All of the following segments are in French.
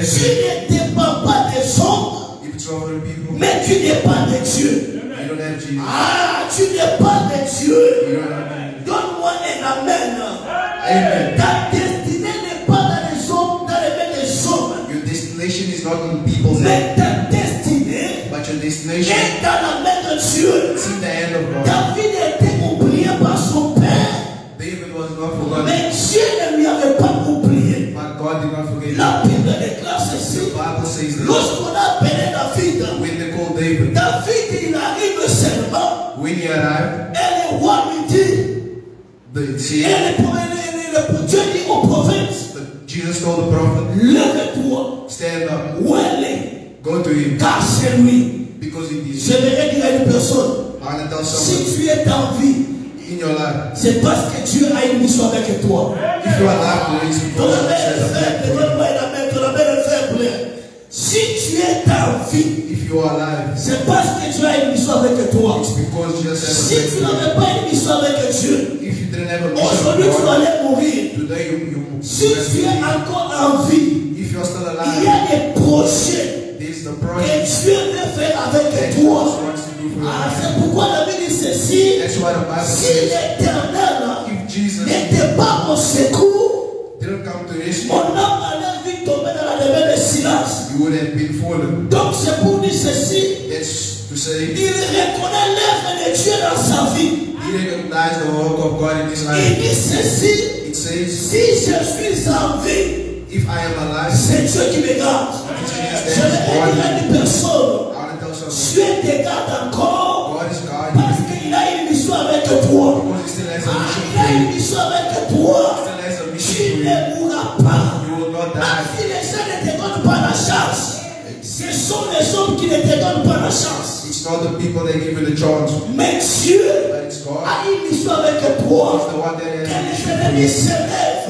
Tu ne dépends pas des hommes, mais tu n'es pas de Dieu. Ah, tu n'es pas de Dieu. Donne-moi un amen. Amen. Ta destinée n'est pas dans les hommes, dans les mains des hommes. Your destination is not in people's Mais hands, ta destinée but your destination est dans la main de Dieu. is in the hand of God. David était oublié par son père, David was not forgotten, mais Dieu ne lui avait pas oublié. but God did not forget him. La Bible déclare ceci. The Bible says that Lorsqu'on a appelé David, when they called David, David il arrive seulement when he arrived, et le roi lui dit, Dieu dit au prophète, Jesus told the prophet, lève-toi, stand up, où elle est, go to him, car c'est lui. because it is. J'aimerais dire à une personne, I want to tell si someone, tu es en vie, in your life, c'est parce que Dieu a une mission avec toi. if you are alive today, it's Ton because amen God has est a plan faible, for you. donne-moi une amen, ton amen est faible. Si tu es en vie, If you are alive, c'est parce que Dieu a une mission avec toi. it's because Jesus has Si a tu plan for n'avais pas une mission avec Dieu, you. If you didn't have a mission aujourd'hui tu with God, allais mourir. today you Si tu es encore en vie, if you're still il y alive, a des projets there's the que project Dieu veut faire that avec God toi. wants to do for Ah, you. c'est pourquoi David dit ceci. That's why the Bible Si says, l'Éternel if Jesus n'était pas mon secours, didn't come to rescue, mon âme allait vite tomber dans la demeure de Silas. you would have been fallen. Donc c'est pour dire ceci. That's to say, Il reconnaît l'œuvre de Dieu dans sa vie. he recognized the work of God in his Il life. dit ceci. It says, Si je suis en vie, if I am alive, c'est Dieu qui me garde. Je vais dire à une personne, I want to tell someone, Dieu te garde encore God is God. parce qu'il a une mission avec toi. Because he still has a Ah, mission il a for une you. mission avec toi. He still has a mission Tu for you. ne mourras pas. You will not Même die. si les gens ne te donnent pas la chance, ce sont les hommes qui ne te donnent pas la chance. It's not the people that give you the chance, Mais Dieu but it's God. a une mission avec He's toi. the one that has Que a les mission for ennemis you. se lèvent,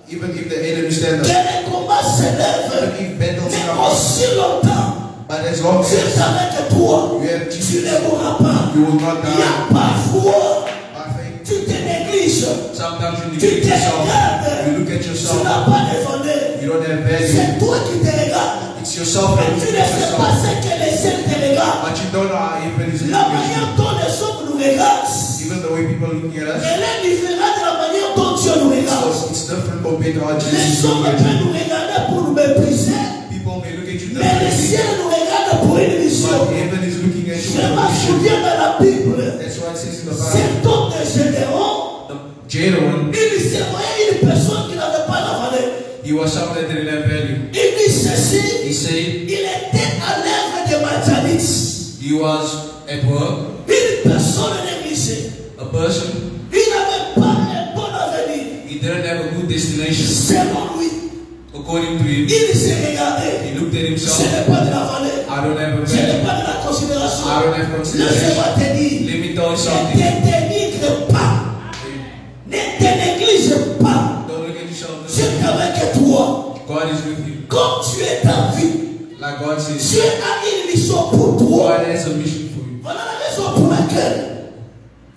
Even if the enemy stand que up, les combats se even lèvent, if battles mais come up, aussi longtemps, but as long Dieu est as avec toi. you have Tu Jesus, ne mourras pas. you will not Il y die. a parfois, By faith, tu te négliges, sometimes you tu neglect te yourself. regardes, You look at tu yourself. n'as pas de valeur. You don't have value. C'est toi qui te regardes. It's yourself Mais that tu you ne look at sais pas yourself. ce que les ciels te regardent. But you don't know how even is La looking at manière dont les hommes nous regardent, Even the way people are looking at us, elle est différente de la manière dont Dieu nous regarde. it's different compared to how Jesus Les is hommes looking at peuvent you. nous regarder pour nous mépriser, People may look at you mais le differently, ciel nous regarde pour une mission. but heaven is looking at you Je for a me mission. souviens dans la Bible, That's why it says in the Bible, cet homme de Gédéon, the Gedeon, il se voyait une personne qui n'avait pas la valeur. he was someone that didn't have value. Il dit ceci, He said il était à l'œuvre de Madianites. he was at work, Une personne négligée. a person, Il n'avait pas un bon avenir. he didn't have a good destination. Selon lui, According to him, il s'est regardé. he looked at Je himself, n'ai pas de la valeur. I don't have a Je n'ai value. pas de la considération. I don't have consideration. Laisse-moi te dire. Let me tell you Ne something. te dénigre pas. Ne te néglige pas. Don't look at yourself. Dieu est avec toi. God is with you. Comme tu es en vie, Like God says, Dieu a une mission pour toi. God has a mission for you. Voilà la raison pour laquelle.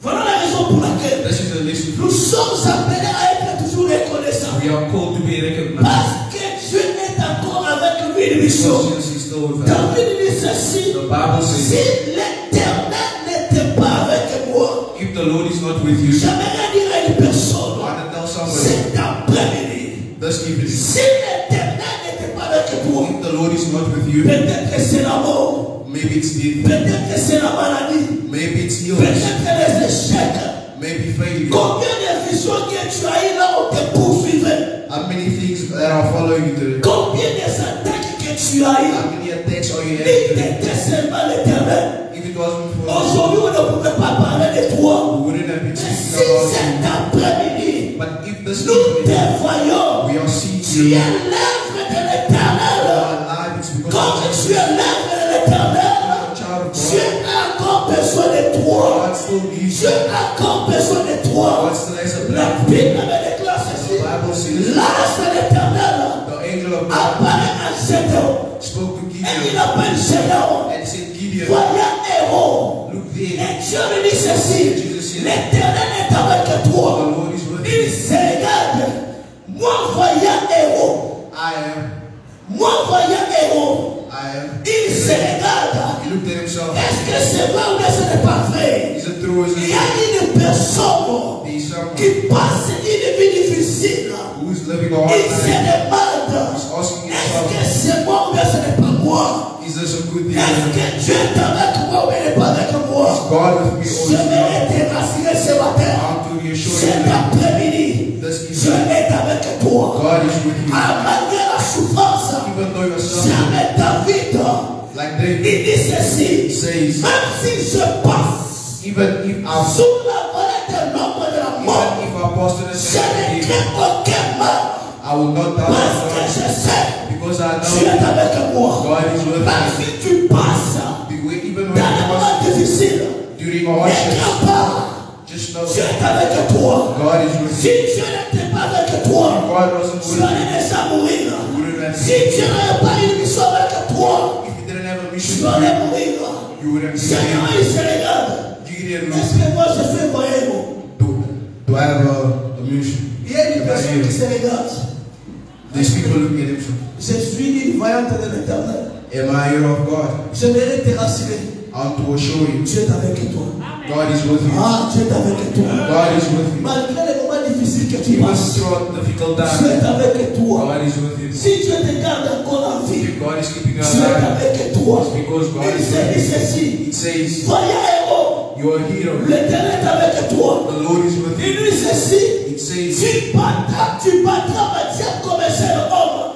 Voilà la raison pour laquelle This is a mission for nous you. sommes appelés à être toujours reconnaissants. We are called to be recognized. Parce que Dieu est encore avec lui une mission. Because Jesus is still with us. David dit ceci. The Bible Si says, l'Éternel n'était pas avec moi, if the Lord is not with you, j'aimerais dire à une personne, I want to tell somebody cet après-midi, this evening, si l'Éternel n'était pas avec toi, if the Lord is not with you, peut-être que c'est la mort, maybe it's death, peut-être que c'est la maladie, maybe it's illness, peut-être que les échecs. maybe failure. Combien de visions que tu as eues là où te poursuivaient? How many things that are following you today? Combien d'attaques que tu as eues? How many attacks are you Il having today? t'était seulement l'Éternel. If it wasn't for us, Aujourd'hui, on ne pouvait pas parler de toi. we wouldn't have been Mais si speaking about cet you. après-midi, But if this nous evening te voyons, we are seeing tu you, es l'œuvre de l'Éternel. our life, it's because Comme of tu es l'œuvre de l'Éternel, a child of Dieu God. a encore besoin de toi. God still needs Dieu you. a encore besoin de toi. God still has a La plan for you. Bible me déclare The ceci. Bible says L'ange de l'Éternel the angel of God apparaît à Gédéon. spoke to Et il Gideon appelle Gédéon. and said, Gideon, Voyant héros. look Et there, Dieu lui dit ceci. L'Éternel est avec the toi. Lord is with Il you. se regarde. Moi, voyant héros. I am Moi, voyant héros, il se regarde. He looked at himself. Est-ce que c'est vrai ou bien ce n'est pas vrai? Is it true or is Il it y a une personne He's someone qui passe une vie difficile. who's living a hard Il se life. demande, He's asking est-ce que himself, c'est moi ou bien ce n'est pas moi? is this a good thing? Est-ce que Dieu est avec moi ou il n'est pas avec moi? God with me Je or vais te rassurer ce matin. I'm to reassure Cet you après-midi, this Dieu evening, est avec toi. God is with you. Malgré la souffrance, Even though you're suffering, jamais David, like David il dit ceci, says, même si je passe even if I sous la vallée de l'ombre de la mort, even if I pass to the je second ne day, crains aucun mal, I will not doubt parce que God, je sais, because I Dieu est know avec moi. God is with Même me. si tu passes Even when dans les you moments pass difficiles, during ne hardships, crains pas, just know Dieu est avec toi. God is with Si you. Dieu n'était pas avec toi, God wasn't tu with you. allais déjà mourir. Wouldn't have Si Dieu n'avait pas une mission avec toi, If you didn't have a tu mission, allais mourir. you would have Seigneur, been il se regarde. Gideon. Est-ce que moi je suis voyant? Do I have a mission? Il y a une personne qui se regarde. These people looking at him. Je suis une voyante de l'éternel. Am I a hero of God? J'aimerais te rassurer. I want to assure you, Dieu est avec toi. God is with you. Ah, Dieu est avec toi. God is with you. Malgré les moments difficiles que tu Even passes, throughout difficult Dieu times, est avec toi. God is with you. Si Dieu te garde encore en vie, If God is keeping you Dieu est alive, avec toi. it's because God Il is se with dit you. ceci. It says, Voyant héros, you are a hero. l'éternel est avec toi. The Lord is with Il you. dit ceci. It says, Tu battras ma diable comme un seul homme.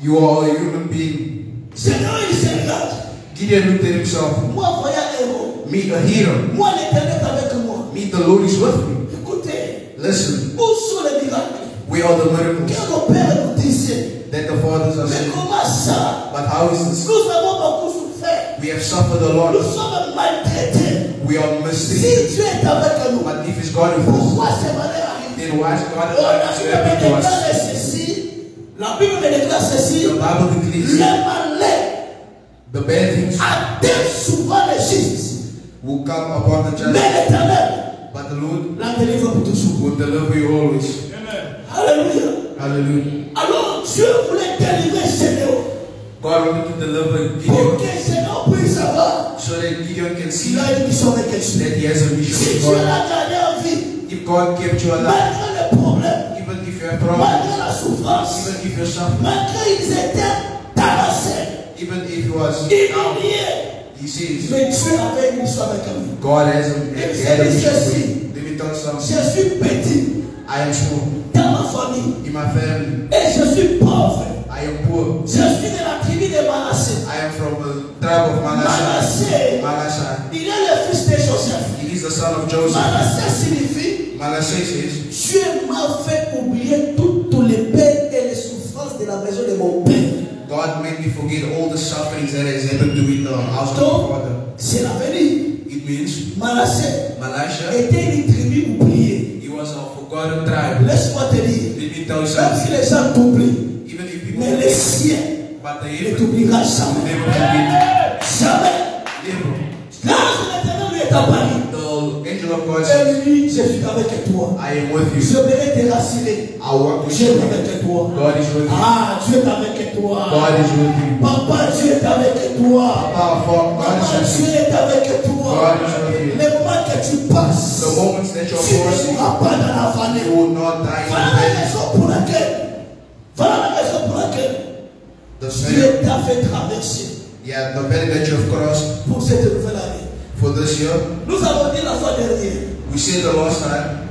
you are a human being. Seigneur, il se regarde. Gideon looked at himself. Moi, voyant héros. Meet a hero. Moi, l'éternel est avec moi. Meet the Lord is with me. Écoutez, Listen, où sont les miracles? we are the miracles Que nos pères nous disaient. that the fathers are Mais saying. comment ça? But how is this? Nous avons beaucoup souffert. We have suffered a lot. Nous sommes maltraités. We are Si mistreated. Dieu est avec nous, But if it's God with us, pourquoi ces malheurs arrivent? then why is God Oh, allowing la it to Bible happen to me us? déclare ceci. La Bible me déclare ceci. The Bible declares Les malheurs the bad things atteignent souvent les justes. will come upon the just, Mais l'éternel but the Lord la délivre pour toujours. will deliver you always. Alléluia. Hallelujah. Alors Dieu voulait délivrer Gédéon God wanted to deliver pour Gideon que Gédéon puisse savoir so that Gideon can see qu'il a une mission avec Jésus. that he has a Si mission with Dieu God. l'a gardé en vie, If God kept you alive, malgré les problèmes, even if you have problems, malgré la souffrance, even if you're suffering, malgré ils étaient tabassés, even if you was down, humiliés, he says mais Dieu avait une mission avec lui. God has he had a mission with you. Let me tell you something. Je suis petit I am small dans ma famille in my family. et je suis pauvre. I am poor. Je suis de la tribu de Manassé. I am from the tribe of Manasseh. Manasseh. Il est le fils de Joseph. He is the son of Joseph. Manassé signifie Manasseh says, Dieu m'a fait oublier toutes les peines et les souffrances de la maison de mon père. God made me forget all the sufferings that has happened to me in the house of my father. C'est l'avenir. It means Manassé Manasseh, était une tribu oubliée. he was a forgotten tribe. Laisse-moi te dire, Let me tell you même si something. les gens t'oublient, Even if people mais les siens but the ne heaven t'oubliera will jamais. never forget. Jamais. Never. L'ange de l'éternel lui est apparu. The angel of God says, Elle lui dit, je suis avec toi. I am with you. Je vais te rassurer. I walk with Dieu est you. avec toi. God is with you. Ah, Dieu est avec toi. God is with you. Papa, Dieu est avec toi. Papa, God Papa, is with Dieu you. est avec toi. God is with you. Les moments que tu passes, The moments that you're tu ne forcing, seras pas dans la you vallée. will not die Voilà in la vain. raison pour laquelle, voilà la raison pour laquelle The Dieu same, t'a fait traverser yeah, the valley that you have crossed pour cette nouvelle année. for this year. Nous avons dit la fois dernière, We said the last time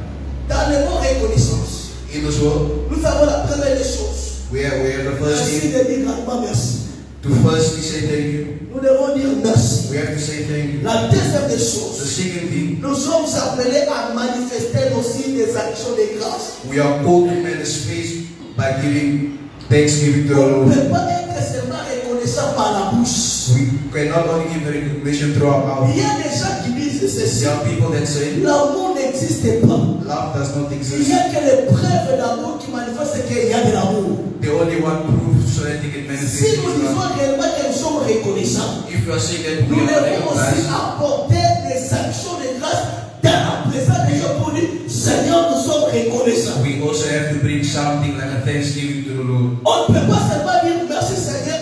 dans les mots reconnaissance, in this world, nous avons la première des choses. we have the first Merci thing de dire grandement merci. to firstly say thank you. Nous devons dire merci. We have to say thank you. La deuxième des The choses, second thing, nous sommes appelés à manifester aussi des actions de grâce. we are called to manifest by giving thanksgiving to the On ne Lord. peut pas être seulement reconnaissant par la bouche. We cannot only give recognition through our mouth. Il y a des gens qui disent ceci. There are people that say L'amour n'existe pas. love does not Il exist. n'y a que les preuves d'amour qui manifestent qu'il y a de l'amour. The only one proof so that they can manifest Si is nous disons love. réellement que nous sommes reconnaissants, If you are saying that we nous are devons aussi recognized, apporter des actions de grâce dans la présence de Dieu pour dire Seigneur, nous sommes reconnaissants. we also have to bring something like a thanksgiving to the Lord. On ne peut pas seulement dire merci Seigneur.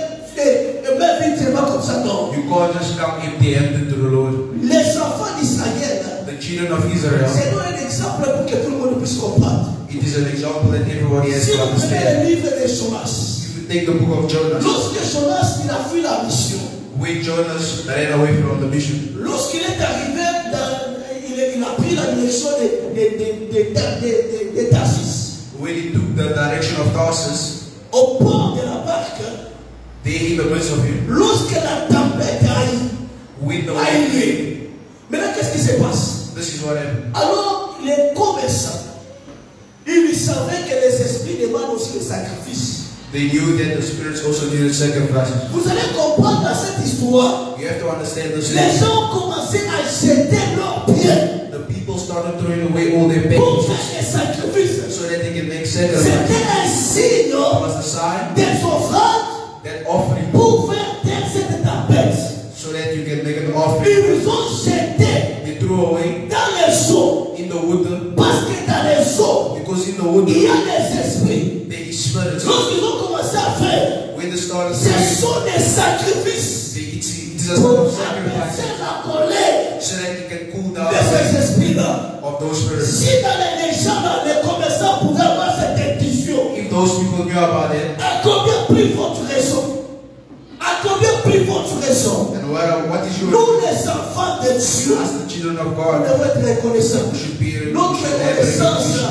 can't just come empty-handed to the Lord. Les enfants d'Israël, The children of Israel, c'est un exemple pour que tout le monde puisse comprendre. it is an example that everybody has Si to vous prenez understand. le livre de Jonas, If you take the book of Jonas, lorsque Jonas il a fui la mission, when Jonas ran away from the mission, lorsqu'il est arrivé, il a pris la direction de Tarsis. when he took the direction of Tarsus, Au port de la barque, there in the midst of him, lorsque la tempête arrive, with the wind came. maintenant qu'est-ce qui se passe? This is what happened. Alors les commerçants, ils savaient que les esprits demandent aussi le sacrifice. They knew that the spirits also needed sacrifices. Vous allez comprendre dans cette histoire, You have to understand this. les gens ont commencé à jeter leurs pieds The people started throwing away all their pour packages faire des sacrifices. so that they can make sacrifices. C'était un signe It was a sign, des offrandes that offering, pour faire taire cette tempête. so that you can make an offering. Ils ont jeté They threw away dans les eaux, in the water, parce que dans les eaux, because in the il y water a des esprits. there is spirits. Lorsqu'ils ont commencé à faire, When they started ce praying, sont des sacrifices it is a pour sort of apaiser sacrifice la colère so that you can cool down de ces esprits-là. of those spirits. Si dans les gens, les commerçants pouvaient avoir cette intuition, If those people knew about it, à combien plus votre raison? À combien plus votre raison? and what is your, Nous, les enfants de Dieu, as the children of nous God, devons être reconnaissants. we should be Notre we should have reconnaissance, recognition.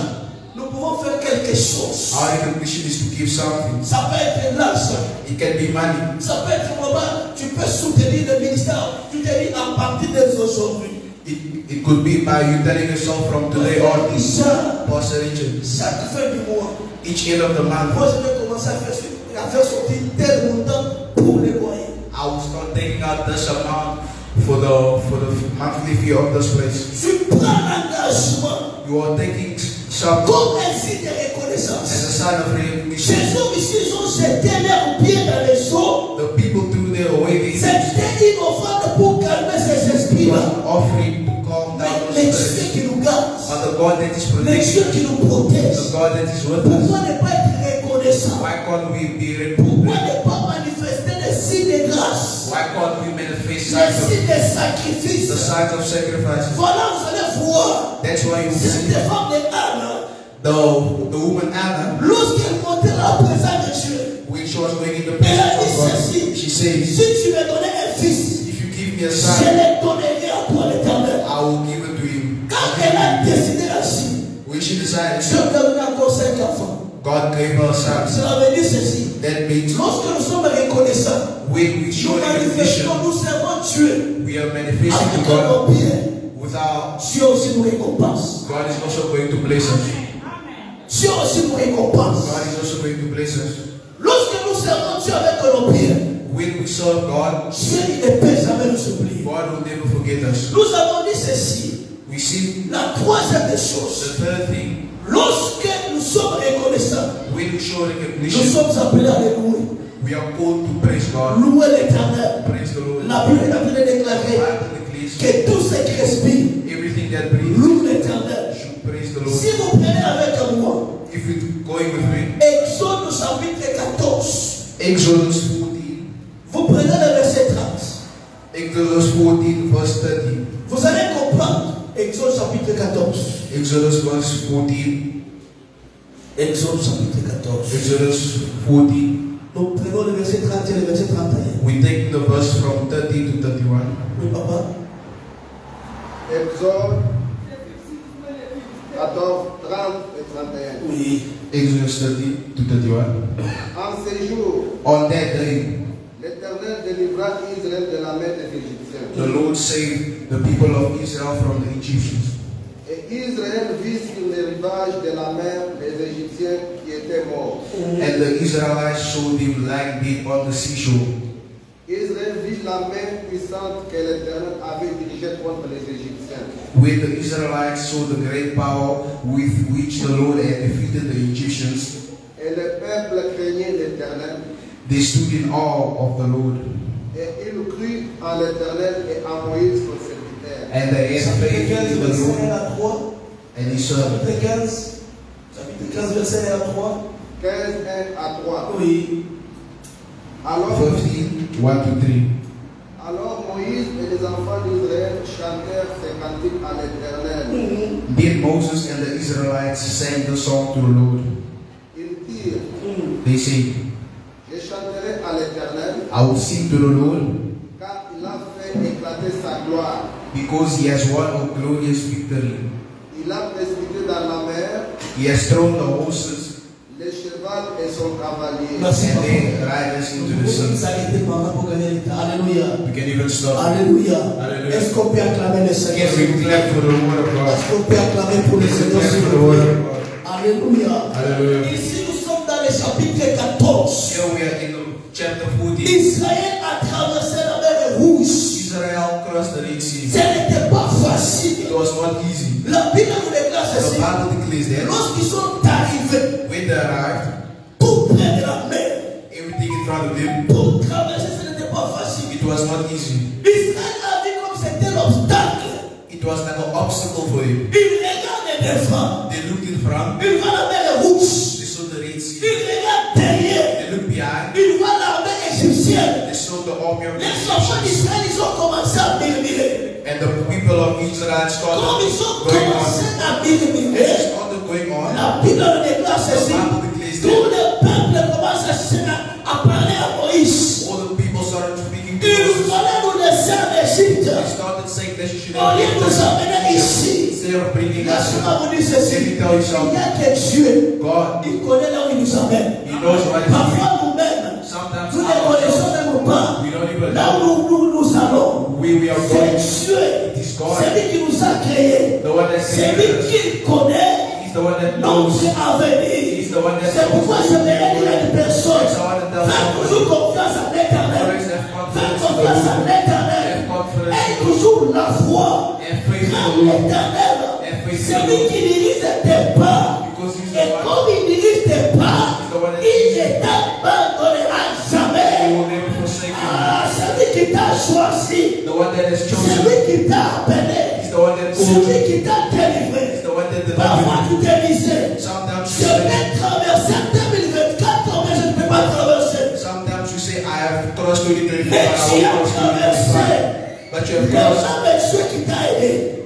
nous pouvons faire quelque chose. Our recognition is to give something. Ça peut être l'argent. It can be money. Ça peut être un moment, tu peux soutenir le ministère. Tu te dis à partir d'aujourd'hui. It could be by you telling yourself from today on, Pastor Richard, Chaque fin du mois, each end of the month, moi je vais commencer à faire sortir tel montant pour les loyers. I will start taking out this amount for the monthly fee of this place. Tu prends l'engagement You are taking some comme un signe de as reconnaissance. a sign of recognition. Ces hommes ici, ils ont jeté leurs pieds dans les eaux. The people threw their away these C'était une offrande pour calmer ces esprits-là. offering to calm down Mais those Dieu spirits. qui nous garde, But the God that is le protecting, Dieu qui nous protège. the God that is with us, Pourquoi ne pas être reconnaissant? why can't we be Pourquoi recognized? ne pas manifester les signes de grâce? Why can't we manifest Les signs of signes de the sacrifice. signs of sacrifices? Voilà, vous allez voir. That's why you Cette see femme de Anna, the woman Anna, lorsqu'elle montait à la présence de Dieu, when she was going in the elle a presence dit of God, ceci: she says, si tu me donnais un fils, if you give me a je son, le donnerai à toi l'Éternel. I will give it to him. Quand elle a décidé ainsi, When she decided, Dieu lui a donné encore 5 enfants. God gave her a son. Cela veut dire ceci: That means lorsque nous sommes reconnaissants, when we show nous recognition, manifestons, nous servons Dieu we are manifesting avec to God nos pieds. without. Dieu aussi nous récompense. God is also going to bless us. Dieu aussi nous récompense. God is also going to bless us. Lorsque nous servons Dieu avec nos pieds, When we serve God, Dieu il ne peut jamais nous oublier. God will never forget us. Nous avons dit ceci: We see la troisième des the choses, third thing, lorsque nous sommes reconnaissants, when we show nous recognition, sommes appelés à le louer. we are called to praise God. Louer l'Éternel. Praise the Lord. La Bible est en train de The déclarer Bible declares que tout ce qui respire everything that breathes loue l'Éternel. should praise the Lord. Si vous prenez avec moi If you're going with me, Exode chapitre 14, Exodus 14, vous prenez le verset 30. Exodus 14 verse 30. Vous allez comprendre Exode chapitre 14. Exodus verse 14. Exode chapitre 14. Exodus 14. Nous prenons le verset 30 et le verset 31. We take the verse from 30 to 31. Oui, papa. Exode 14, 30 et 31. Oui. Exodus 30 to 31. En ces jours, On that day, l'Éternel délivra Israël de la main des Égyptiens. the Lord saved the people of Israel from the Egyptians. Et Israël vit sur les rivages de la mer les Égyptiens qui étaient morts. And the Israelites saw them lying dead on the seashore. Israël vit la main puissante que l'Éternel avait dirigée contre les Égyptiens. When the Israelites saw the great power with which the Lord had defeated the Egyptians, Et le peuple craignait l'Éternel. they stood in awe of the Lord. Et il crut en l'Éternel et en Moïse son serviteur. And they had faith Chapitre 15, in the verset 1 Lord à 3. and his servant. Chapitre 15. Chapitre 15, verset 1 à 3. 15, 1 à 3. Oui. Alors, 15, 1 to 3. alors chantèrent ces cantiques à l'Éternel. Then Moses and the Israelites sang the song to the Lord. Ils dirent, They say, je chanterai à l'Éternel, I will sing to the Lord car il a fait éclater sa gloire. because he has won a glorious victory. Il a précipité dans la mer He has thrown the horses les chevaux et son cavalier. and their riders into the sea. Alléluia. We can even stop. Alléluia. Alléluia. Est-ce qu'on peut acclamer le Seigneur? Can we clap for the word of God? Est-ce qu'on peut acclamer pour le Seigneur? Clap for the word of God. Alléluia. Hallelujah. Ici, nous sommes dans le chapitre 14. Here we are in the chapter 14. Israël a traversé la mer Rouge. Israel crossed the Red Sea. Ce n'était pas facile. It was not easy. La Bible nous déclare The ceci. Bible declares that Lorsqu'ils sont arrivés when they arrived, tout près de la mer, everything in front of them, pour traverser, ce n'était pas facile. it was not easy. Israël a vu comme c'était l'obstacle. It was like an obstacle for him. Il regarde devant. They looked in front, Il voit la mer Rouge. they saw the Red Sea. Il regarde derrière. They looked behind, Il voit l'armée égyptienne. they saw the army of the Les enfants Egyptians. d'Israël, ils ont commencé à murmurer. And the people of Israel Comme ils ont started going commencé on. à They murmurer, started going on. la Bible nous déclare The ceci. Bible declares Tout that le peuple commence à parler à Moïse. all the people started speaking to Il Moses. fallait nous laisser en Égypte. They started saying that you should Au lieu de nous amener ici. instead of bringing us Laisse-moi vous dire ceci. Let me tell you Il something. y a que Dieu. God, Il connaît là où il nous amène. He knows what is Parfois nous-mêmes, sometimes nous ne connaissons même pas we don't even là know où nous allons. where we are going. C'est Dieu. It is God, C'est lui qui nous a créés. the one that C'est saved lui us. qui connaît He's the one that knows. notre avenir. He's the one that C'est pourquoi je vais dire à une personne, So I want to tell fais somebody, toujours confiance à l'éternel. always have Fais confidence in the confiance à Lord. l'éternel. Have confidence Aie in the Lord. toujours la foi Have faith in dans the Lord. l'éternel. faith in C'est the lui Lord. qui dirige tes pas. Because He's Et the one comme il dirige tes pas, He's the one that il ne t'abandonnera who jamais. will never forsake you. Ah, c'est lui qui t'a choisi. The one that has C'est chosen. lui qui t'a appelé. He's the one that C'est called lui you. qui t'a délivré. He's the one that Parfois delivered tu te disais, you. Sometimes je you say, vais traverser 2024, mais je ne peux pas traverser. sometimes you say, I have crossed 2024, Mais I tu will as cross traversé. 2025. But you have Le crossed même Dieu qui t'a aidé.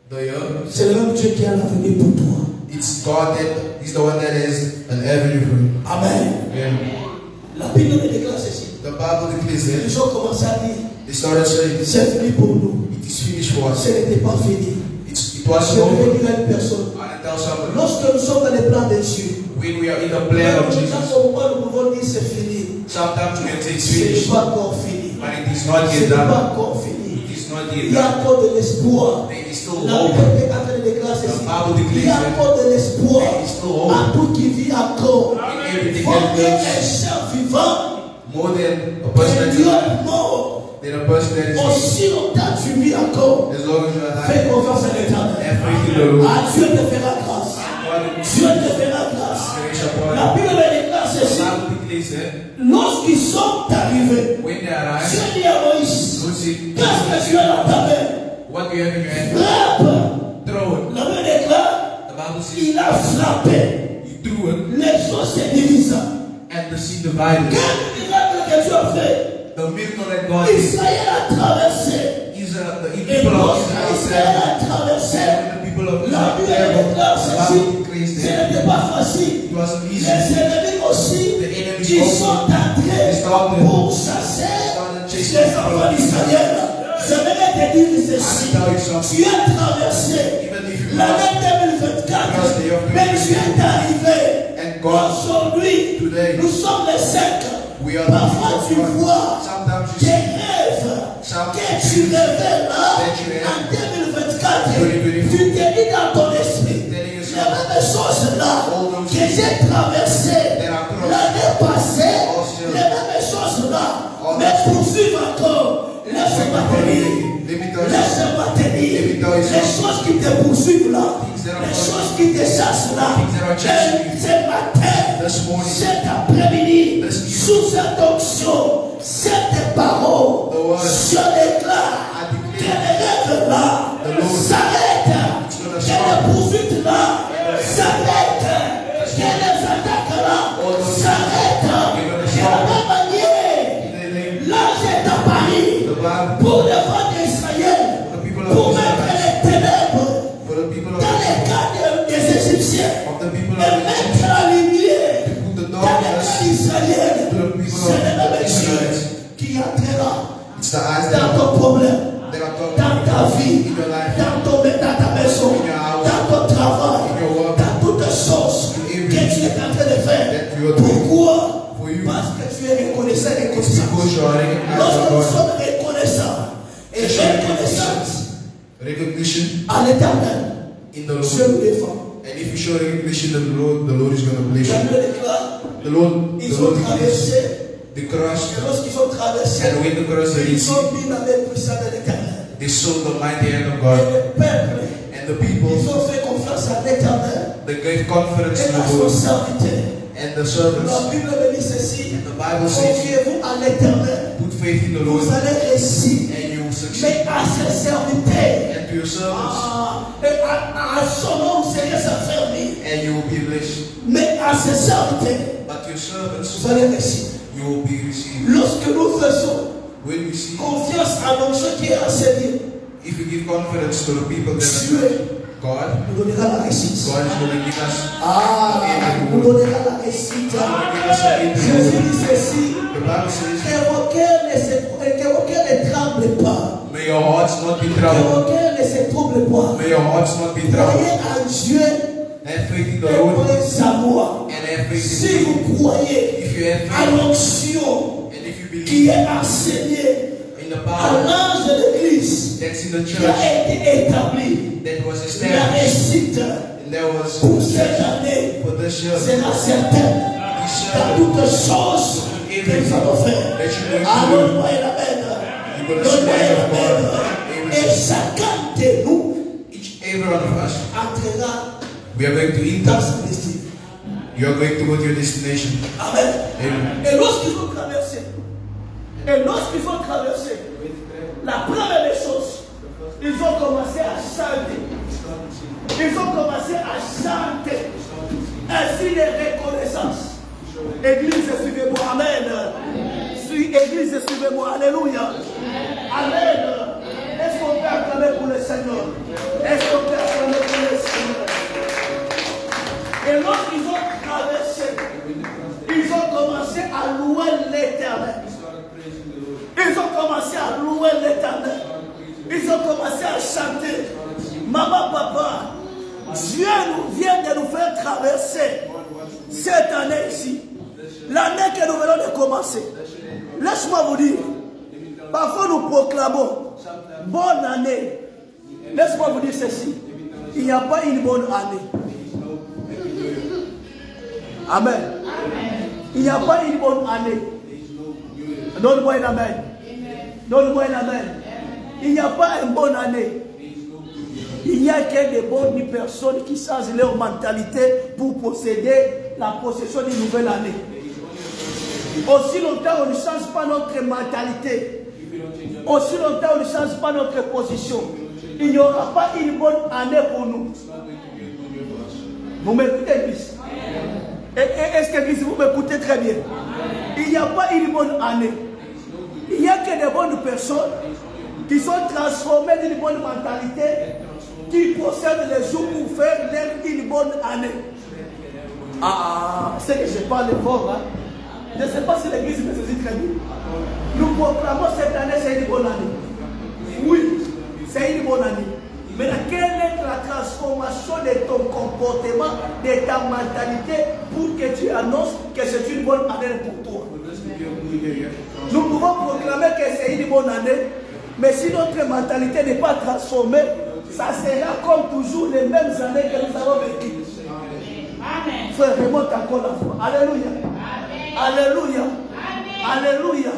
the year. C'est le même Dieu qui a l'avenir pour toi. It's God that He's the one that has an avenue for you. Amen. And La Bible nous déclare ceci. the Bible declares that Ils ont commencé à dire, they started saying, c'est fini pour nous. it is finished for us. Ce n'était pas fini. It was Je vais over. dire à une personne, I tell somebody, lorsque nous sommes dans les plans de Dieu, when we are in the plan of Jesus, au moment où nous pouvons dire c'est fini, sometimes we can say it's ce n'est finished, pas encore fini. but it is not Ce yet n'est pas done. encore fini. It is not Il yet y a done. encore de l'espoir. There is still La hope. Bible est en train de déclarer ceci. The Bible Il y a declares that encore de l'espoir there is still hope. à tout qui vit encore. in everything Faut that qu'il y ait lives, un chef vivant, more than a person un that is Dieu alive, mort. than a person that is dead. Aussi longtemps tu vis encore. As long as you are alive, Fais confiance à l'éternel. have faith in the Lord. Ah, Dieu te fera grâce. Dieu te fera grâce. Grace upon La you. Bible déclare The ceci. Bible declares that Lorsqu'ils sont arrivés, when they arrive, Dieu dit à Moïse, God said, qu'est-ce que tu as dans ta main? what do you have in your hand? Frappe. Throw it. La Bible déclare, The Bible says, il a frappé. he threw it, Les choses se divisent. and the sea divided. Quel miracle que Dieu a fait? The miracle that God did, Israël a traversé. the Et people of lorsque Israel Israël said, a traversé, and the people of la Bible Israel, déclare the ceci. Bible declares Ce that n'était pas facile. it wasn't Les easy. ennemis aussi, The enemies qui also sont entrés started pour chasser started chasing les people enfants of d'Israël. Je vais te dire ceci. I tell you something. Tu as traversé Even if you l'année lost, 2024, mais tu es arrivé. and God, Aujourd'hui, today, nous sommes les 5. we are Parfois tu vois sometimes you des see rêves some que tu rêvais là that you have en 2024. 2024. Tu t'es dit dans ton esprit, telling les yourself mêmes choses là all those que things j'ai traversées that are crossed l'année passée, also les mêmes choses là, all mais those poursuivre encore. Laisse-moi te dire. Let me tell you something. Laisse-moi te dire. Let me tell you Les something. choses qui te poursuivent là, Things that are les following choses qui te chassent là, Things that are chasing you. ce matin, This morning, cet après-midi, This evening, sous cette onction, cette parole, The word. je déclare I que declare les rêves là The Lord. s'arrêtent, It's gonna que stop. les poursuites là s'arrêtent, que les attaques là All those s'arrêtent. You're gonna De la stop. même manière, in the name l'ange est apparu of the Bible, pour défendre Israël, the people pour qui entrera It's the eyes dans that ton problème, are talking dans ta vie, in your life, dans ta maison, dans ton travail, dans toutes choses que tu es en train de faire. Pourquoi? Parce que tu es reconnaissant et conscient. Lorsque nous sommes reconnaissants et reconnaissants à l'éternel, in the Dieu nous Lord. défend. And if you show recognition to the Lord is going to bless J'aimerais you. déclarer, The Lord ils ont traversé, the cross, et lorsqu'ils ont traversé, and when the cross ils is, ont mis la main puissante de l'éternel. they saw the mighty hand of Et God. le peuple, And the people, ils ont fait confiance à l'éternel they gave confidence et to à the son Lord. serviteur. And the La servants, Bible me dit ceci, the Bible says, confiez-vous à l'éternel, put faith in the Lord, vous allez réussir. and you will succeed. Mais à ses serviteurs, And to your servants, et à son nom, vous serez affermis. and you will be blessed. Mais à ses serviteurs, But your servants, vous allez réussir. you will be received. Lorsque nous faisons When we see, confiance à notre Dieu qui est enseigné, if you give confidence to the people that Dieu are God, nous donnera la réussite. God is going to give us Nous donnera la réussite. Jésus dit ceci, the Bible says, que vos cœurs ne tremblent pas. may your hearts not be Que troubled. vos cœurs ne se troublent pas. May your hearts not be Croyez troubled. en Dieu Have faith in the et Lord croyez à moi. and have faith Si in me. vous croyez If you have à faith l'onction and if you qui believe est enseignée in the à power l'ange de l'Église that's in the qui a church été établie, that was la established réussite and there was pour cette année for this year, sera certaine dans toutes choses que nous allons faire. Allons-moi et l'amen. Donne-moi et l'amen. Et chacun de nous every one of us, entrera we are going to dans enter. sa destinée. You are going to go to your destination. Amen. Amen. Et lorsqu'ils ont traversé, la première des choses, ils ont commencé à chanter. Ils ont commencé à chanter un signe de reconnaissance. Église, suivez-moi. Amen. Église, suivez-moi. Alléluia. Amen. Est-ce qu'on peut acclamer pour le Seigneur? Est-ce qu'on peut acclamer pour le Seigneur? Et lorsqu'ils ont traversé, ils ont commencé à louer l'Éternel. Ils ont commencé à louer l'Éternel. Ils ont commencé à chanter. Maman, papa, Dieu vient de nous faire traverser cette année ici. L'année que nous venons de commencer. Laisse-moi vous dire, parfois nous proclamons bonne année. Laisse-moi vous dire ceci. Il n'y a pas une bonne année. Amen. Il n'y a pas une bonne année. Donne-moi un amen. Donne-moi un amen. Il n'y a pas une bonne année. Il n'y a que des bonnes personnes qui changent leur mentalité pour posséder la possession d'une nouvelle année. Aussi longtemps on ne change pas notre mentalité, aussi longtemps on ne change pas notre position, il n'y aura pas une bonne année pour nous. Vous m'écoutez, Église? Est-ce que l'Église, vous m'écoutez très bien? Il n'y a pas une bonne année. Il n'y a que des bonnes personnes qui sont transformées d'une bonne mentalité, qui possèdent les jours pour faire une bonne année. C'est que je parle fort, hein? Je ne sais pas si l'Église me saisit très bien. Nous proclamons cette année, c'est une bonne année. Oui, c'est une bonne année. Mais quelle est la transformation de ton comportement, de ta mentalité, pour que tu annonces que c'est une bonne année pour toi? Nous pouvons proclamer que c'est une bonne année, mais si notre mentalité n'est pas transformée, ça sera comme toujours les mêmes années que nous avons vécues. Amen. Frère, remonte encore la foi. Alléluia. Alléluia. Alléluia.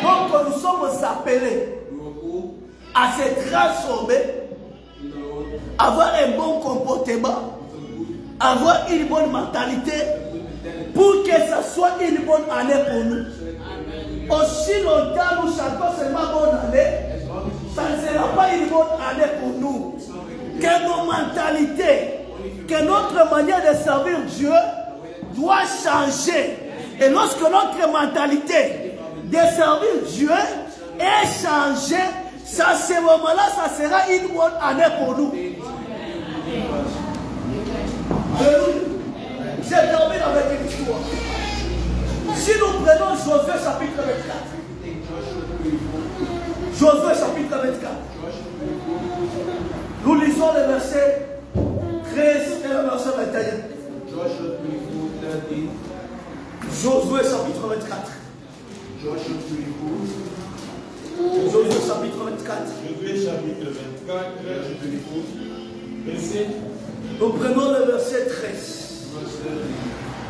Donc nous sommes appelés à se transformer, avoir un bon comportement, avoir une bonne mentalité pour que ça soit une bonne année pour nous. Aussi longtemps nous chantons seulement bonne année, ça ne sera pas une bonne année pour nous. Que nos mentalités, que notre manière de servir Dieu doit changer. Et lorsque notre mentalité de servir Dieu est changée, à ce moment-là, ça sera une bonne année pour nous. Alléluia. Je termine avec une histoire. Si nous prenons Josué chapitre 24, Josué chapitre 24, nous lisons le verset 13 et le verset 21. Josué chapitre 24. Josué chapitre 24. Josué chapitre 24, verset. Nous prenons le verset 13.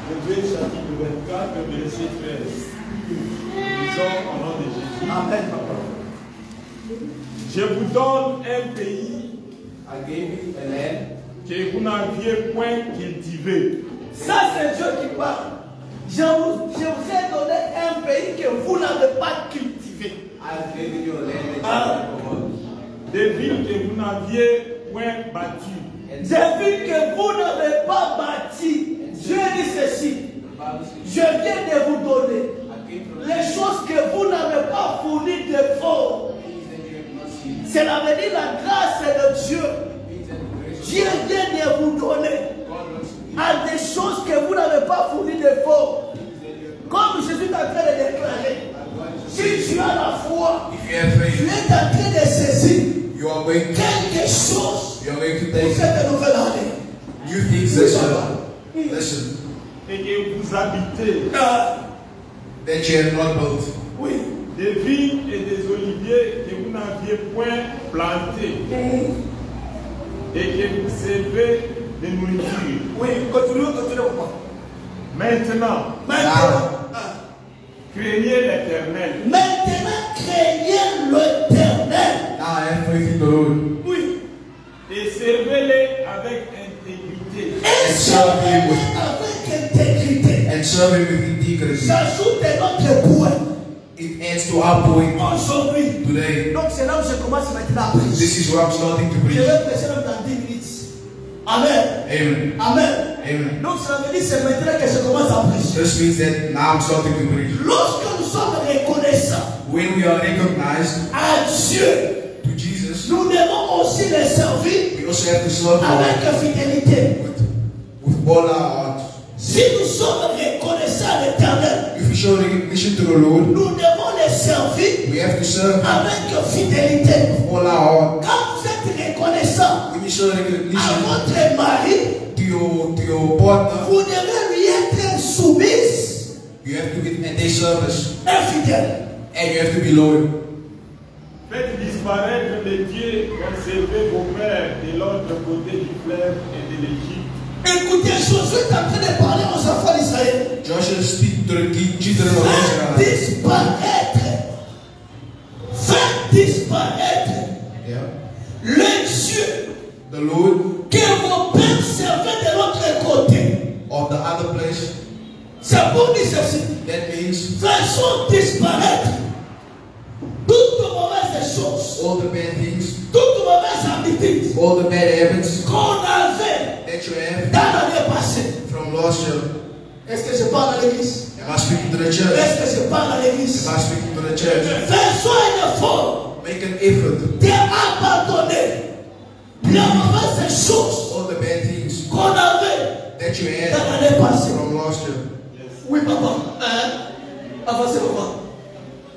Josué chapitre 24, verset 13. Disons au nom de Jésus. Amen, papa. Je vous donne un pays que vous n'aviez point cultivé. Ça, c'est Dieu qui parle. Je vous ai donné un pays que vous n'avez pas cultivé. Des villes que vous n'aviez point bâties. Des villes que vous n'avez pas bâties. Dieu dit ceci. Je viens de vous donner les choses que vous n'avez pas fournies d'efforts. Cela veut dire la grâce de Dieu. Dieu vient de vous donner à des choses que vous n'avez pas fournies d'efforts. Comme Jésus est en train de déclarer, si tu as la foi, tu es en train de saisir quelque chose pour cette nouvelle année. You think listen, Et que vous habitez that you have not built. Oui. des vignes et des oliviers que vous n'aviez point plantés. Et que vous servez de nourriture. Oui, continuez. Maintenant, craignez l'Éternel. Maintenant, craignez l'Éternel. Now have faith in the Lord. Oui. Et servez-les avec intégrité. Et servez avec intégrité. And serve him with integrity. J'ajoute notre point. It adds to our point Aujourd'hui. today. Donc c'est là où je commence maintenant à prêcher. This is where I'm starting to Je preach. vais prêcher même dans 10 minutes. Amen. Amen. Amen. Amen. Donc ça veut dire c'est maintenant que je commence à prêcher. This means that now I'm starting to preach. Lorsque nous sommes reconnaissants When we are recognized à Dieu, to Jesus, nous devons aussi les servir we also have to serve avec God fidélité. with all our heart. Si nous sommes reconnaissants à l'Éternel, If we show recognition to the Lord, nous devons les servir we have to serve avec fidélité. with all our heart. Quand vous êtes reconnaissant When you show à recognition votre mari, to your partner, vous devez lui être soumise you have to be at their service et fidèle. and you have to be loyal. Faites disparaître les dieux conservés vos pères de l'autre côté du fleuve et de l'Égypte. Écoutez, Josué est en train de parler aux enfants d'Israël. Joshua speak to the children of Faites Israel. disparaître. Faites disparaître Yeah. le Dieu The Lord que vos pères servaient de l'autre côté. of the other place. C'est pour dire ceci. That means Faisons disparaître toutes mauvaises choses, all the bad things, toutes mauvaises habitudes all the bad habits qu'on avait that you have dans l'année passée. from last year. Est-ce que je parle à l'église? Am I speaking to the church? Est-ce que je parle à l'église? Am I speaking to the church? Faisons un effort Make an effort. d'abandonner les mauvaises choses All the bad things qu'on avait that you dans had l'année passée. from last year. Oui, papa. Avancez, papa.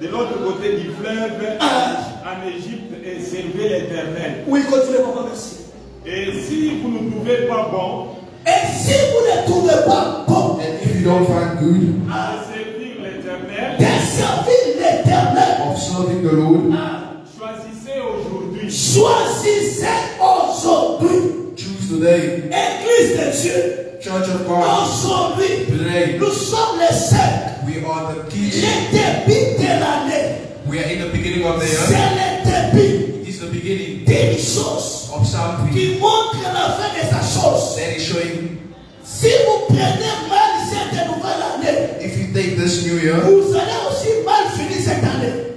De l'autre côté du fleuve, en Égypte, et servez l'Éternel. Oui, continuez, papa, merci. Et si vous ne trouvez pas bon Et si vous ne trouvez pas bon And if you don't find good de servir l'Éternel, de servir l'Éternel, of serving the Lord, choisissez aujourd'hui choisissez aujourd'hui, choose today. Église de Dieu. Church of God, Aujourd'hui, today nous sommes les 5. we are the kids. Le début de l'année, We are in the beginning of the c'est year. le début It is the beginning d'une chose of something qui montre la fin de sa chose. that is showing. Si vous prenez mal cette nouvelle année, If you take this new year, vous allez aussi mal finir cette année.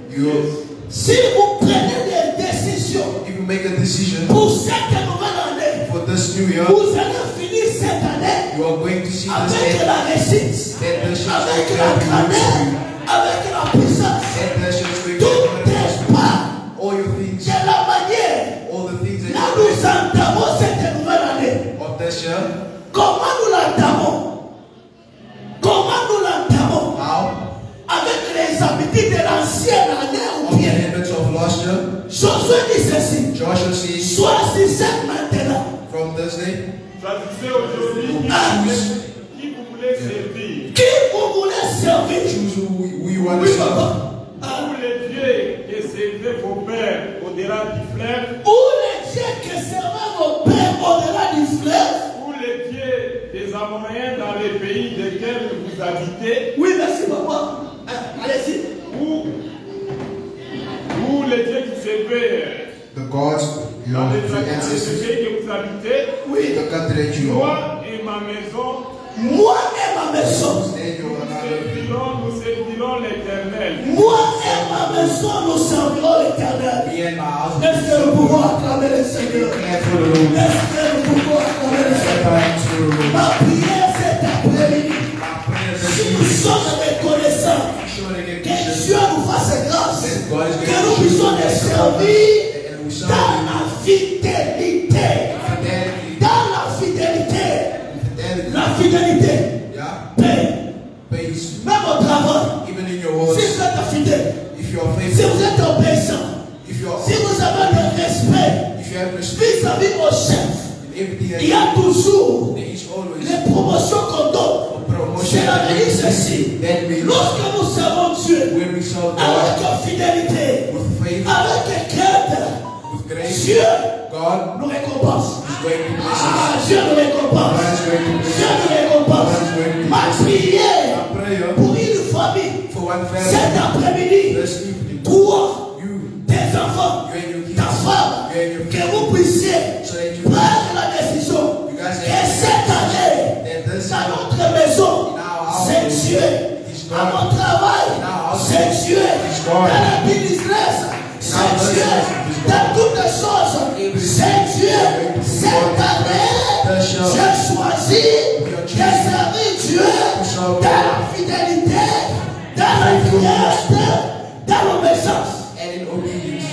Si vous prenez des décisions if you make a decision pour cette nouvelle année, for this new year, vous allez finir cette année you are going to see this avec end. la réussite, avec la grandeur, avec la puissance. That blessings will Tout est pas all your things, de la manière all the things là that nous you entamons cette nouvelle année. of this year. Comment nous l'entamons? Comment nous l'entamons? How? ou of the bien. habits of last year, Josué dit ceci. Joshua says, Choisissez maintenant. from this day, Choisissez aujourd'hui qui vous voulez servir. Qui vous voulez servir? choose who you want to Oui, serve. papa. Ou les dieux qui servaient vos pères au-delà du fleuve, Ou les dieux qui servaient vos pères au-delà du fleuve. ou les dieux des Amoréens dans les pays desquels vous habitez, Oui, merci, papa. Allez-y. ou les dieux qui servaient The gods dans les your ancestors, pays que vous habitez. Oui. the country that you own. Moi et ma maison, Moi et ma maison. Then you will not nous servirons l'Éternel. Moi et ma maison, nous servirons l'Éternel. me and my house. Est-ce que nous pouvons acclamer le Seigneur? Clap for the Lord. Est-ce que nous pouvons acclamer le Seigneur? Clap for the Lord. Ma prière cet après-midi, My prayer si this nous evening, sommes reconnaissants sure to get que Christians, Dieu nous fasse grâce, that God is que going nous to puissions les servir and we serve dans you. la fidélité. Fidelity. Dans la fidélité. Fidelity. La fidélité Yeah. paye. Pays. Même au travail, Even in your si words, vous êtes fidèle, if you are si faithful, vous êtes obéissant, if you are, si vous avez le respect if you have respect vis-à-vis au chef, in everything that il y a toujours there is always les promotions qu'on donne. a promotion. Cela veut dire ceci. That means Lorsque nous servons Dieu when we serve avec God fidélité, with faith, avec crainte, with grace, Dieu God nous récompense. is going to bless us. Ah, Dieu nous récompense. God is going to bless Dieu us. nous récompense. God is going to Ma bless us. prière My prayer pour une famille for one cet family après-midi, this evening, toi, you, tes enfants, you and your kids, ta femme, you and your que kids, vous puissiez so that you prendre la décision You guys que have- cette année, that this dans notre maison, in our house c'est Dieu. is À God. mon travail, In our house c'est Dieu. is God. Dans la business, c'est our Dieu. business is God. Dans toutes les choses, c'est Dieu. Cette année, j'ai choisi de servir Dieu dans la fidélité, dans la prière, dans l'obéissance. and in obedience.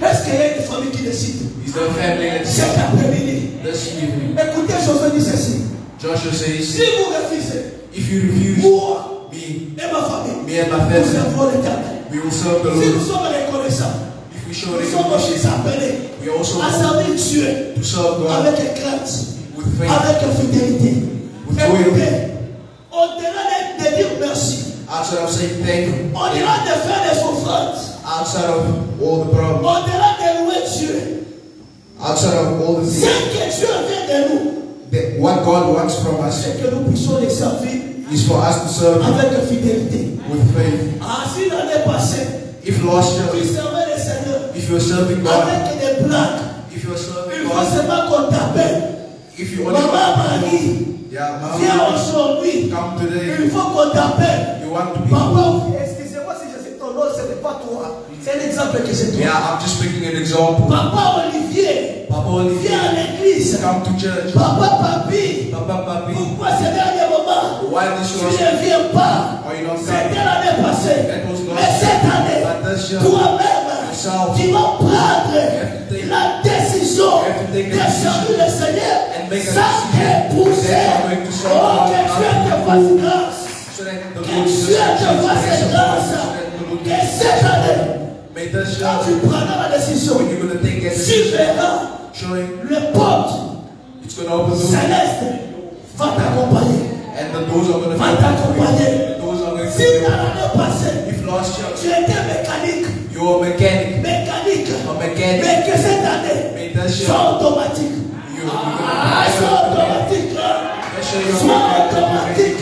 Est-ce qu'il y a une famille qui décide? Is the family that Cet après-midi, this evening? écoutez, Josué dit ceci. Joshua says, Si vous refusez, if you refuse moi me, et ma famille, me and my nous family, servirons l'Éternel. we will serve the Si nous Lord. sommes reconnaissants, If we show nous sommes aussi recognition, appelés we also à servir Dieu to serve God avec crainte, with faith, avec fidélité. with Écoutez, loyalty. au-delà de dire merci, Outside of saying thank you, au-delà de faire des offrandes, outside of all the problems, au-delà de louer Dieu, outside of all the ce things, que Dieu veut de nous, that what God wants from us c'est que nous puissions les servir is for us to serve Him avec fidélité. with faith. Ah, si l'année passée, If last tu year, servais le Seigneur if you're serving God, avec des blagues, if you're serving il faut God, seulement qu'on t'appelle. if you only Maman Marie, yeah, viens Mama, aujourd'hui. come today, Il faut qu'on t'appelle. you want to be Papa, excusez-moi si je sais ton nom, ce n'est pas toi. C'est un exemple que c'est toi. Yeah, I'm just picking an example. Papa Olivier, Papa viens Olivier, à l'église. come to church. Papa Papi, Papa Papi, pourquoi ces derniers moments why this tu was, ne viens pas? are you not C'était coming? l'année passée. That was Mais last cette year. année, But this year, toi-même, yourself, tu vas prendre have to take- la décision you have to take de a servir le Seigneur and make a sans decision t'épouser. that you're going to serve Oh, God que Dieu te without fasse grâce. so that the Que Lord Dieu te fasse grâce. Que cette année, May this quand year, tu prendras la décision, when you're going to take that tu decision, verras showing le porte it's going to open doors, céleste va t'accompagner. and the doors are going to be Va open for you. t'accompagner. The doors are going to Si be dans open. l'année passée, If last year tu étais mécanique, you're a mechanic, mais que cette année, may this soit year automatique. you're Ah, soit automatique. Soit automatique.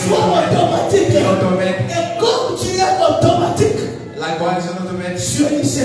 Soit automatique. Et comme tu es automatique, Like God is an automatic. Dieu dit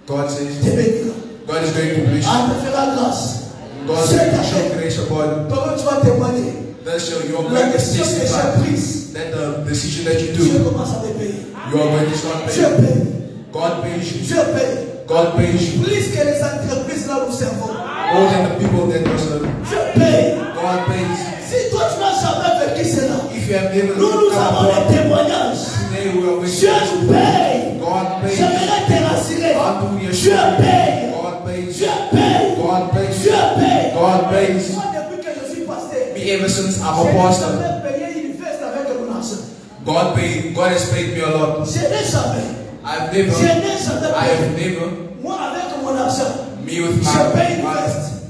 God te says bénira. God is going to bless you. Ah, te fera grâce. God is going to show grace upon Comment tu vas témoigner? you. This year you're La going to décision que testify j'ai prise, that the decision that you Dieu do, commence à te payer. you are going to start Dieu paying. paye. God pays you. Dieu paye. God pays you. Plus que les entreprises là nous servons. More than the people that are serving. Dieu paye. God pays. Si toi tu n'as jamais vécu cela, If you have never nous come avons upon des témoignages. today, we are going Dieu to paye. God pays. J'aimerais te rassurer. Hallelujah. Dieu paye. God pays. Dieu paye. God pays. Dieu paye. God pays. Moi, depuis que je suis pasteur, Me ever since I'm a j'ai pastor, jamais payé une fête avec mon argent. God has paid me a lot. Je n'ai jamais. I have never. Moi avec mon argent. Me with my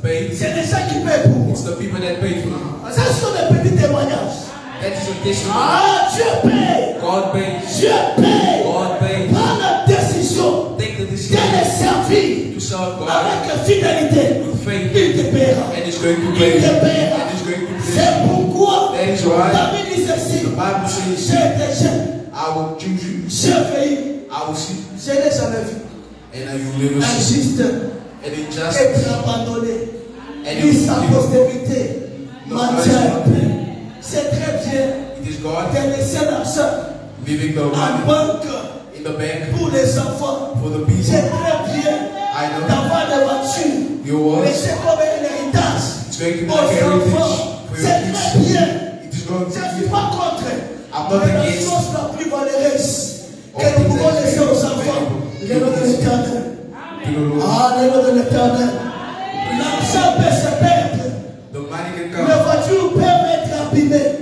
paid. C'est les gens qui paient pour moi. It's the people that pay for me. Ça sont des petits témoignages. That is a testimony. Ah, Dieu paye. God paid. Dieu paye. God paid. Prends la décision. Take the De decision les servir. to serve God Avec fidélité. with faith. Il te paiera. And it's going to Il pay. te paiera. And it's going to pay. C'est pourquoi That is why David dit ceci. the Bible says, J'ai été jeune. I will choose you. J'ai veillé. I will see. Je n'ai jamais vu. And you will never see. Injuste. And injustice. Être abandonné. And Ni you sa will postérité. Mentir. C'est très bien It is God de laisser l'argent leaving the en money banque in the bank pour les enfants. for the people. C'est très bien I know. d'avoir des voitures. Your words. Mais c'est comme un héritage It's going to be aux like heritage enfants. for C'est your très kids. bien. It is going Je to ne suis be pas contre. I'm not Mais la against chose la plus valeureuse que all nous things pouvons that laisser you aux can enfants, do. le nom de l'Éternel. to the Lord. Ah, le nom de l'Éternel. L'argent peut se perdre. The money can Les come. voitures peuvent être abîmées.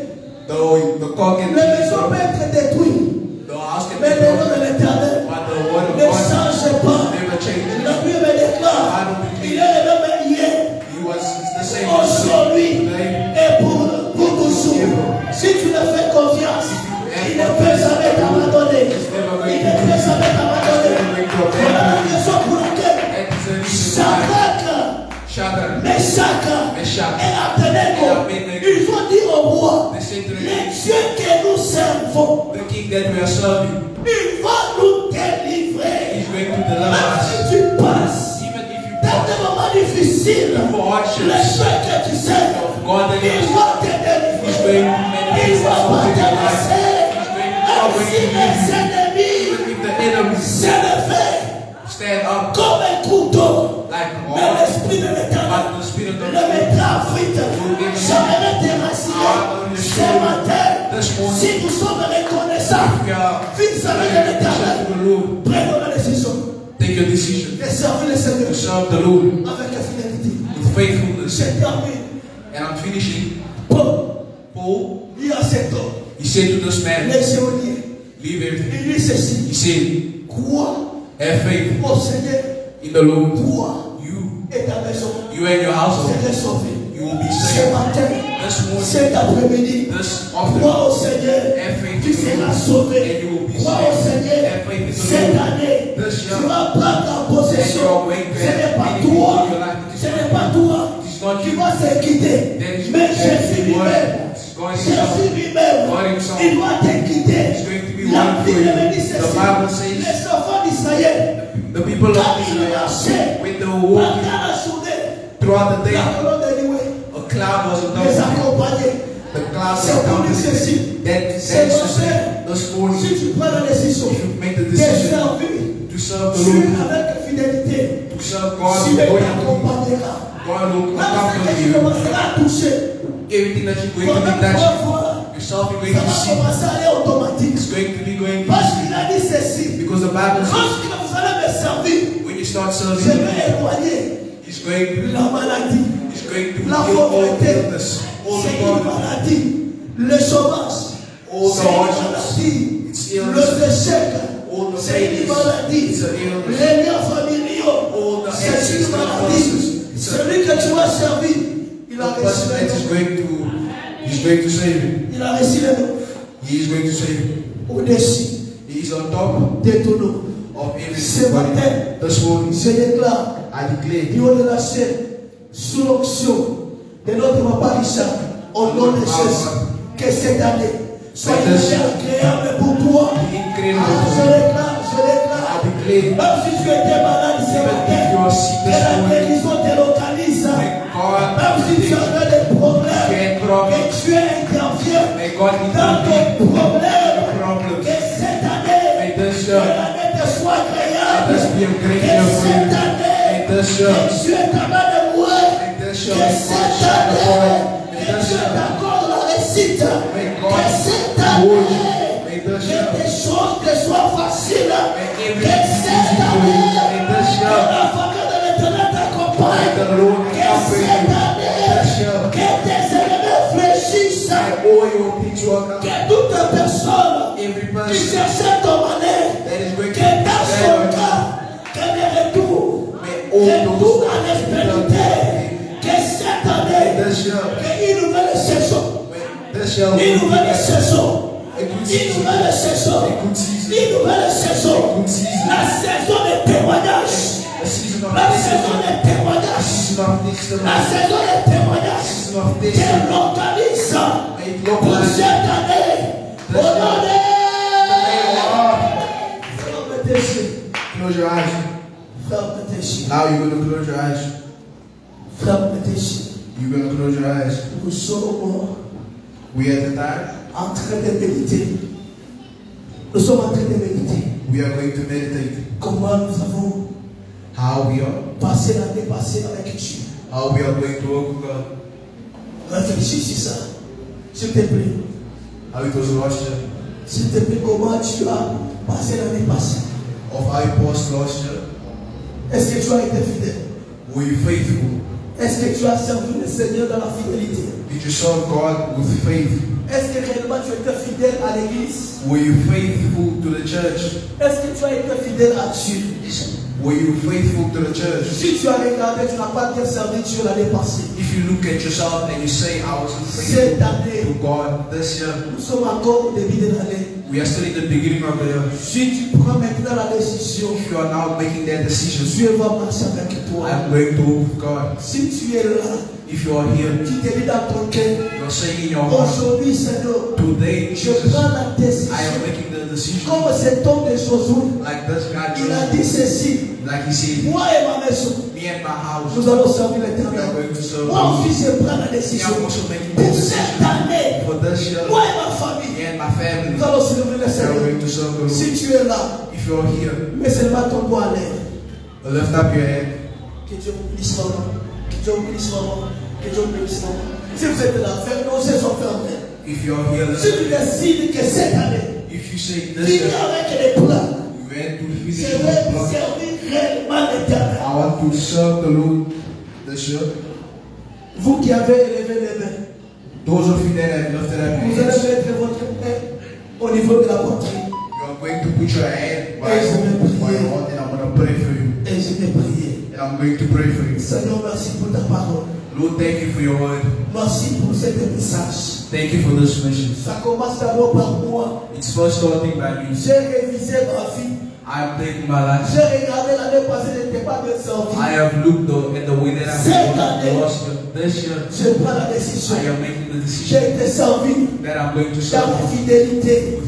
The car can Les maisons peuvent être détruites. the house can Mais be le nom broken. de l'Éternel But the word of ne God change pas. never changes. La Bible me déclare, il est le même hier, He was the same aujourd'hui today. et pour toujours. Si tu le fais confiance, il ne peut jamais t'abandonner. Il ne peut jamais t'abandonner. Voilà la raison pour laquelle That is the reason why Shadrach, Shadrach, Meshach et Abednego, ils ont dit au roi, they said to les the dieux que nous servons, king that we are serving, il va nous délivrer. He's going to deliver Même us. si tu passes Even if you dans des moments difficiles, for les hardships choses que tu sais, of God that il is, va te He's délivrer. going to Il manifest va pas something te in your life. laisser. Même si les ennemis Even if the enemies s'élevaient stand up comme un couteau, like mais all, l'esprit de l'Éternel but the Spirit of le the Lord mettra en fuite. J'aimerais te rassurer ce matin. Si nous sommes reconnaissants we are vis-à-vis de l'Éternel, to the Lord, prenons la décision take your decision de servir le Seigneur to serve the Lord avec fidélité. with faithfulness. Je termine. And I'm finishing. Paul, Il y a cet homme, he said to this man, les géoliers, leave everything. il dit ceci: He said, crois have faith au Seigneur, in the Lord. toi You et ta maison and your household, serez sauvés. you will be Ce saved. matin, This morning, cet après-midi, this crois afternoon, au Seigneur, have faith tu in the seras Lord, sauvé. and you will be Crois au saved. Seigneur, Have faith in the cette Lord. année, This tu year, vas prendre en possession. Ce n'est pas toi, ce n'est pas toi qui vas se quitter, mais Jésus lui-même. Jésus lui-même, il va te quitter. La Bible me dit ceci: les enfants d'Israël, the people quand of ils Israel, marchaient when they were walking pendant la journée, throughout the day, la colonne de nuée a cloud was les above them. accompagnait. The cloud was C'est pour above dire them. ceci: That's ce to matin, say, this morning, si tu prends la décision if you make the de decision servir to serve the Dieu Lord, avec fidélité, to serve God si with Dieu loyalty, t'accompagnera, God will même ce que accompany tu you. commenceras à toucher, Everything that you're going to pendant be touching, 3 fois, yourself you're going ça to va see. commencer à aller automatique. It's going to be going Parce qu'il a dit ceci: because the Bible says lorsque vous allez me servir, when you start je serving, vais éloigner He's going to la maladie, la heal all pauvreté, illness, all c'est the une problems, maladie, le chômage, all c'est the une hardships, maladie, it's le illness, échec, all the c'est une failures, maladie, it's an illness, les liens familiaux, all the c'est une ancestral maladie. curses, it's a Celui que tu vas servir, il a the reçu person that is le nom. he's going to save you. Il a reçu le nom He is going to save you. au-dessus He is on top de ton nom. of Ce everything. matin, This morning, je déclare I declare du haut de la chaîne, sous l'onction de notre papa Richard, au nom de Jésus, que cette année soit une année agréable pour toi. Ah, je déclare. Même si tu étais malade ce matin, que la guérison te localise. Même si tu avais des problèmes, que tu interviens dans ton problème, que cette année, que l'année te soit agréable, que cette année, que Dieu t'amène de loin, que cette année, que Dieu t'accorde la réussite, que cette année, que tes choses te soient faciles, que cette année, que la faveur de l'Éternel t'accompagne, que cette année, que tes ennemis fléchissent, Let all your things work out. Que toute personne Every qui person cherchait ton malheur, that is going to que dans son be cas, que les retours, all retour those à l'espérité, que cette année, qu'une nouvelle saison, une nouvelle saison, une nouvelle saison, une nouvelle saison, la saison des témoignages, la saison des témoignages, la saison des témoignages, qu'elle l'organise pour cette année, au nom de ferme tes yeux, Close your eyes. ferme tes yeux, Now you're going to close your eyes. ferme tes yeux. You're going to close your eyes. Nous sommes We are the time. en train de méditer. Nous sommes en train de méditer. We are going to meditate Comment nous avons how we are. passé l'année passée avec Dieu. How we are going to walk with God. Réfléchis sur ça. S'il te plaît. How it was last year. S'il te plaît, comment tu as passé l'année passée. Of how it was last year. Est-ce que tu as été fidèle? Were you faithful? Est-ce que tu as servi le Seigneur dans la fidélité? Did you serve God with faith? Est-ce que réellement tu as été fidèle à l'église? Were you faithful to the church? Est-ce que tu as été fidèle à Dieu? Were you faithful to the church? Si tu as regardé, tu n'as pas bien servi Dieu l'année passée. If you look at yourself and you say, I wasn't Cette faithful année, to God this year, nous sommes encore au début de l'année. we are still in the beginning of the year. Si tu prends maintenant la décision, If you are now making that decision, Dieu va marcher avec toi. I'm going to walk with God. Si tu es là, If you are here, tu te dis dans ton cœur, you're saying in your heart, aujourd'hui Seigneur, today, je Jesus, prends la décision. I am making the decision. Comme cet homme de Josué, Like this guy, il a dit ceci, like he said, moi et ma maison, me and my house, nous allons servir we are l'Éternel. going to serve Moi God. aussi, je prends la Me, décision. I'm also making Pour the cette decision année, for this year, moi et ma famille, me and my family, nous allons servir le we are Seigneur. going to serve the Lord. Si tu es là, If you are here, mais seulement ton doigt à l'air. lift up your hand. Que Dieu vous bénisse vraiment. Que Dieu vous bénisse vraiment. Que Dieu vous bénisse vraiment. Si vous êtes là, fermez nos yeux sont fermés. If you are here, Si tu lift up. décides que cette année, If you say this finir year, avec les plans, you want to je finish vais with blood. servir réellement l'Éternel. I want to serve the Lord this year. Vous qui avez élevé les mains, Those of you that have lifted up vous your hands, allez mettre votre main au niveau de la poitrine. you are going to put your hand by your heart and I'm going to pray for you. Et je vais prier. And I'm going to pray for you. Seigneur, merci pour ta parole. Lord, thank you for your word. Merci pour cet message. Thank you for this mission. Ça commence d'abord par moi. It's first starting by me. J'ai révisé ma vie. I am taking my life. J'ai regardé l'année passée, je n'étais pas bien servi. I have looked at the way that I was lost. This year, Je prends la décision. I am making the J'ai decision été servi that I'm going to dans serve la you. fidélité.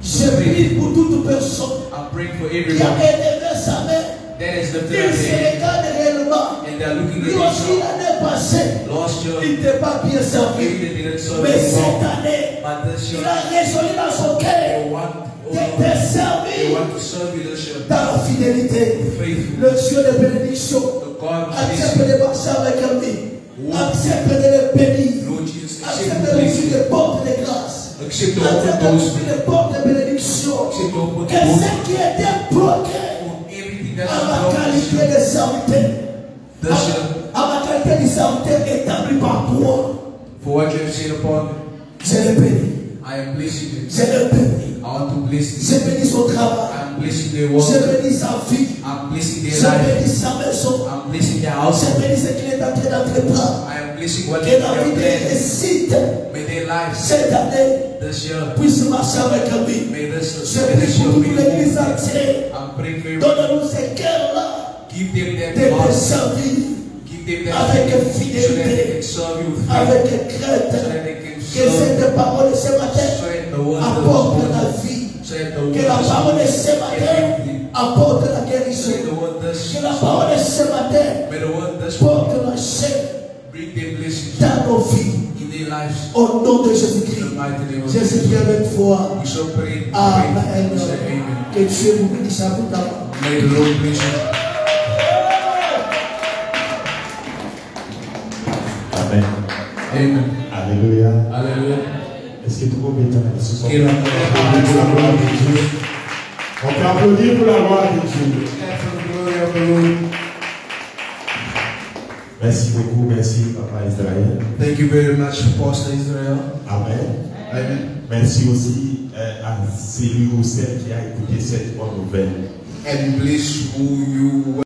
Je prie pour toute personne I'm praying for qui a everyone élevé sa main. that has lifted Il up se their hand regarde réellement. and they are looking Lui at aussi, themselves. l'année passée, Last year, il n'était pas bien maybe servi. they didn't serve Mais you cette well, année, but this il year, a résolu dans son they cœur want, d'être they servi want to serve you this year. dans la fidélité. Faithful. Le Dieu de bénédiction, The God of accepte blessing. de marcher avec lui. Accepte de le bénir. Lord Jesus, Accepte accept de the ouvrir blessing. des portes de grâce. Accept the Accepte open de doors. ouvrir des portes de bénédiction. Accept the open Que doors. ce qui était bloqué For everything à that's ma blocked this qualité year. de serviteur, This year, à ma qualité de serviteur établi par toi, for what you have said upon me, je le bénis. I am blessing you. Je le bénis. I want to bless Je you. bénis son travail. I'm blessing their Je work. bénis sa vie. I'm blessing Je their life. bénis sa maison. I'm blessing their Je household. bénis ce qu'il est en train d'entreprendre. I am blessing what Que they la have vie de planned. réussite May their lives cette année this year, puisse marcher avec lui. may this Je prie pour toute l'église entière. I'm praying for you. Donne-nous ces cœurs-là Give them that de te love. servir Give them that avec faith, so that they fidélité, can serve you with faith. avec So crainte. that they can Que serve. cette parole de ce matin So that the word of apporte this la morning. vie. So that the Que la parole de ce matin word apporte la Say guérison. the word this. Que la parole de ce matin May the word this porte la chair bring them blessings dans nos vies. in their lives. Au nom de In the Jésus-Christ. mighty name of Jésus Jesus. qui avec foi. We shall pray. Amen. We say amen. Que Dieu vous bénisse abondamment. May the Lord bless you. Amen. Amen. Alléluia. Hallelujah. Est-ce que tout le monde est en ce soir? Give On him peut applaudir pour la gloire de Dieu. On peut applaudir pour la gloire de Dieu. for the glory of the Lord. Merci beaucoup, merci Papa Israël. Thank you very much, Pastor Israel. Amen. Amen. Merci aussi à celui ou celle qui a écouté cette bonne nouvelle. And bless who you